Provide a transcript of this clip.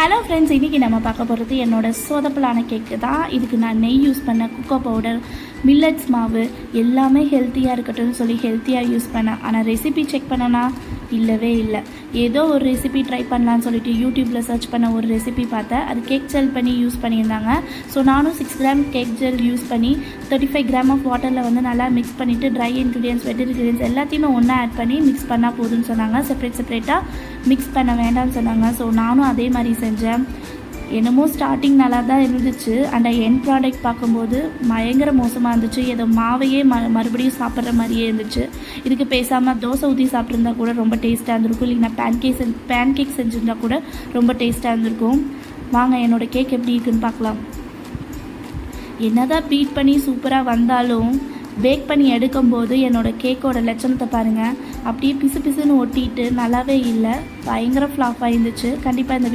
Hello friends, இன்றைக்கி நம்ம பார்க்க போகிறது என்னோடய சொதப்பலான கேக்கு தான். இதுக்கு நான் நெய் யூஸ் பண்ணேன், கொக்கோ பவுடர், மில்லட்ஸ் மாவு எல்லாமே ஹெல்த்தியாக இருக்கட்டும்னு சொல்லி ஹெல்த்தியாக யூஸ் பண்ணேன். ஆனால் ரெசிபி செக் பண்ணனா இல்லவே இல்லை. ஏதோ ஒரு ரெசிபி ட்ரை பண்ணலான்னு சொல்லிட்டு யூடியூப்பில் சர்ச் பண்ண ஒரு ரெசிபி பார்த்தேன். அது கேக் ஜெல் பண்ணி யூஸ் பண்ணியிருந்தாங்க. ஸோ நானும் 6 கிராம் கேக் ஜெல் யூஸ் பண்ணி 35 கிராம் ஆஃப் வாட்டரில் வந்து நல்லா மிக்ஸ் பண்ணிவிட்டு ட்ரை இன்க்ரீடியன்ஸ், வெட் இன்க்ரீடியன்ஸ் எல்லாத்தையுமே ஒன்றா ஆட் பண்ணி மிக்ஸ் பண்ணால் போதும்னு சொன்னாங்க. செப்பரேட்டாக மிக்ஸ் பண்ண வேண்டாம்னு சொன்னாங்க. ஸோ நானும் அதே மாதிரி செஞ்சேன். என்னமோ ஸ்டார்டிங் நல்லா தான் இருந்துச்சு. அந்த எண்ட் ப்ராடக்ட் பார்க்கும்போது பயங்கர மோசமாக இருந்துச்சு. ஏதோ மாவையே மறுபடியும் சாப்பிட்ற மாதிரியே இருந்துச்சு. இதுக்கு பேசாமல் தோசை ஊற்றி சாப்பிட்ருந்தா கூட ரொம்ப டேஸ்ட்டாக இருந்திருக்கும். இல்லைன்னா பேன் கேக் செஞ்சுருந்தா கூட ரொம்ப டேஸ்ட்டாக இருந்திருக்கும். வாங்க என்னோடய கேக் எப்படி இருக்குன்னு பார்க்கலாம். என்னதான் பீட் பண்ணி சூப்பராக வந்தாலும் பேக் பண்ணி எடுக்கும்போது என்னோடய கேக்கோட லட்சணத்தை பாருங்கள். அப்படியே பிசு பிசுன்னு ஒட்டிட்டு நல்லாவே இல்லை. பயங்கர ஃப்ளாப் ஆகிருந்துச்சு. கண்டிப்பாக இந்த